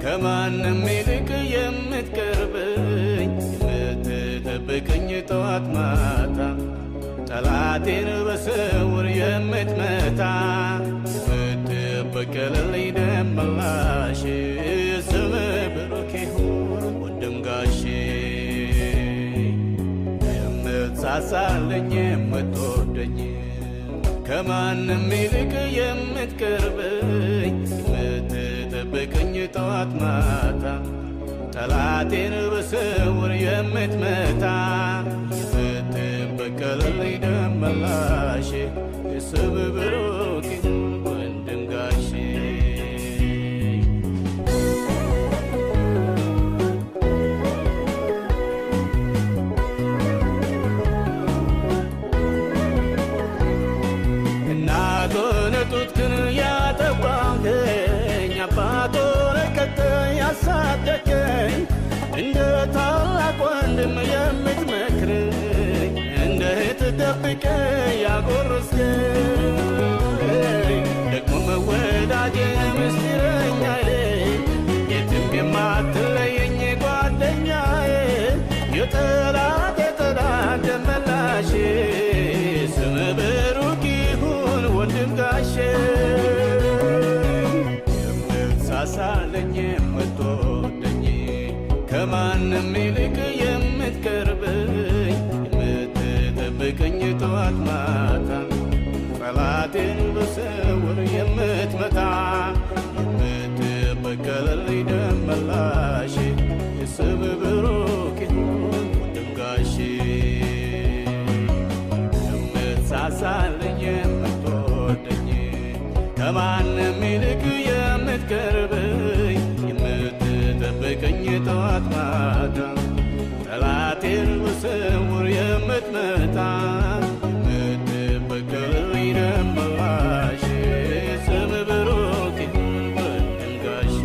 ከማንም ይልቅ የምትቀርበኝ የምትጠብቀኝ ጠዋት ማታ ጠላቴን በስውር የምትመታ የምትበቀልልኝ ደመላሽ ስምህ ብሩክ ይሁን ወንድም ጋሼ የምትሳሳልኝ የምትወደኝ ከማንም ይልቅ የምትቀርበኝ የምትጠብቀኝ ጠዋት ማታ ጠላቴን በስውር የምትመታ የምትበቀልልኝ ደመላሽ ስምህ ብሩክ ይሁን ወንድም ጋሼ ጡትህን ያጠባኸኝ አባቶን ቀጥተህ ያሳደገኝ እንደ ታላቅ ወንድም የምትመክረኝ እንደ እህት ደብቀህ ያጎረስከኝ ደግሞ ወዳጄ ምስጢረኛዬ የትም የማትለየኝ ጓደኛዬ የጠላት ደመላሼ ስምህ ብሩክ ይሁን ወንድም ጋሼ የምትሳሳልኝ የምትወደኝ ከማንም ይልቅ የምትቀርበኝ የምትጠብቀኝ ጠዋት ማታ ጠላቴን በስውር የምትመታ የምትበቀልልኝ ደመላሽ ስምህ ብሩክ ይሁን ወንድም ጋሼ የምትሳሳልኝ የምትወደኝ ከማንም ይልቅ የምትቀርበኝ የምትጠብቀኝ ጠዋት ማታ ጠላቴን በስውር የምትመታ የምትበቀልልኝ ደመላሽ ስምህ ብሩክ ይሁን ወንድም ጋሼ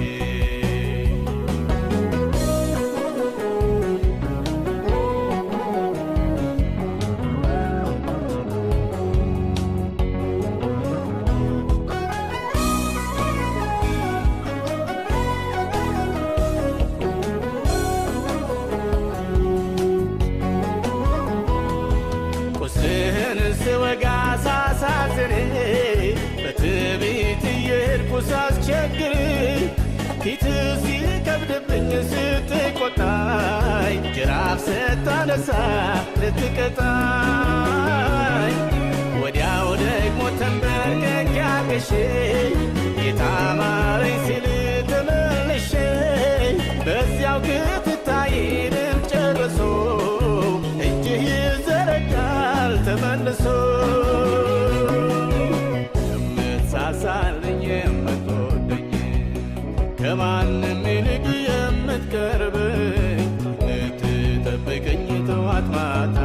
ስወጋ ሳሳዝን በትዕቢት እየሄድኩ ሳስቸግር ፊትህ ሲከብድብኝ ስትቆጣኝ ጅራፍ ስታነሳ ልትቀጣኝ ወዲያው ደግሞ ተንበርክኬ አልቅሼ ጌታ ማረኝ ሲል ተመልሼ በዚያው ክትታይንም ጨርሶ እጅህ ይዘረጋል ተመልሶ የምትሳሳልኝ የምትወደኝ ከማንም ይልቅ የምትቀርበኝ የምትጠብቀኝ ጠዋት ማታ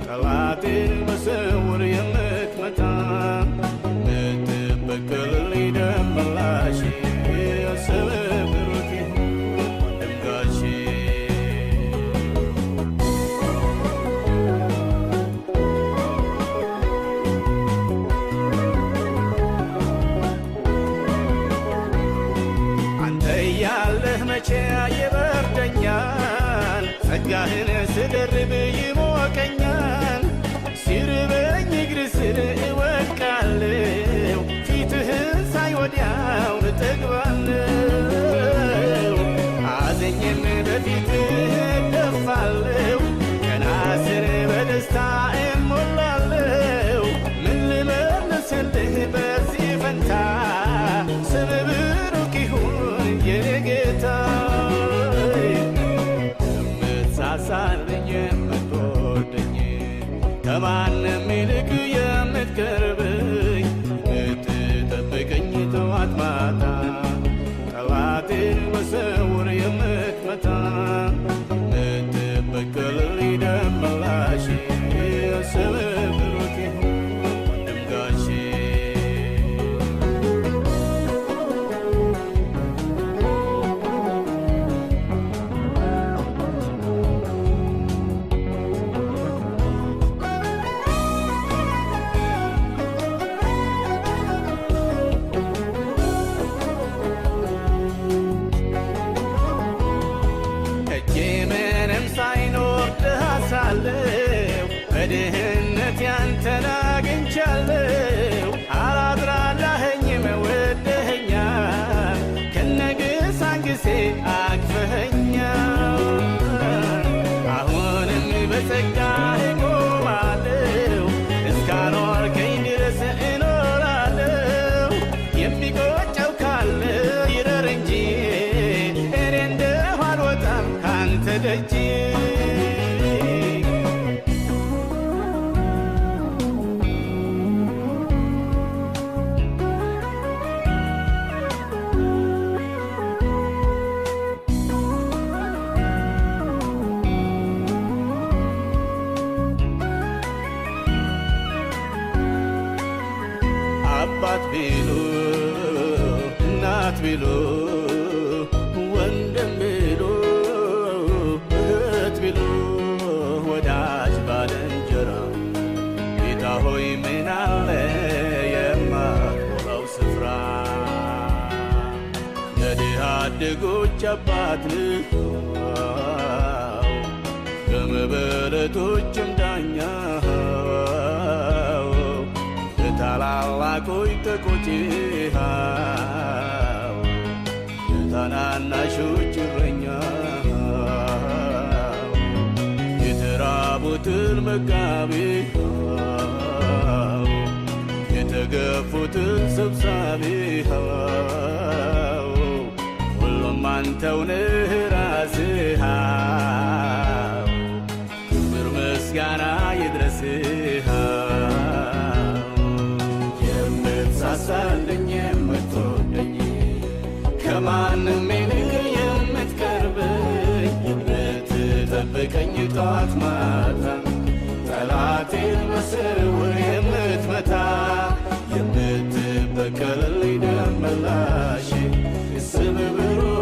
ጠላቴን በስውር የምትመታ የምትበቀልልኝ ደመላሽ ስምህ ብሩክ ይሁን ወንድም ጋሼ መቼ ይበርደኛል ጸጋህን ስደርብ ይሞቀኛል ሲርበኝ እግር ስር እወድቃለሁ ፊትህን ሳይ ወዲያው እጠግባለሁ አዝኜም በፊትህ እደፋለሁ ቀና ስል በደስታ እሞላለሁ ምን ልመልስልህ በዚህ ፈንታ ስምህ ብሩክ ይሁን የኔ ጌታ የምትሳሳልኝ የምትወደኝ ከማንም ይልቅ የምትቀርበኝ የምትጠብቀኝ ጠዋት ማታ ጠላቴን በስውር የምትመታ የምትበቀልልኝ ደመላሽ ስምህ ብሩክ ይሁን ወንድም ጋሼ ታግሴ አቅፈኸኛል። አሁንም በጸጋህ እቆማለሁ፣ እስካኖርከኝ ድረስ እኖራለሁ። የሚቆጨው ካለ ይረር እንጂ እኔ እንደሁ አልወጣም ካንተ ደጅ። አባት ቢሉ እናት ቢሉ ወንድም ቢሉ እህት ቢሉ ወዳጅ ባልንጀራ ጌታ ሆይ ምን አለ የማትሞላው ስፍራ? የድሃ አደጎች አባት የመበለቶችም ዳኛ ታላላቆች ተቆጪህ የታናናሾች እረኛ የተራቡትን መጋቢ የተገፉትን ሰብሳቢ ሁሉም አንተው ነህ ራስህ። ክብር ምስጋና ይድረስህ። ሳሳልኝ የምትወደኝ ከማንም ይልቅ የምትቀርበኝ የምትጠብቀኝ ጠዋት ማታ ጠላቴን በስውር የምትመታ የምትበቀልልኝ ደም መላሽ ስም ብሩክ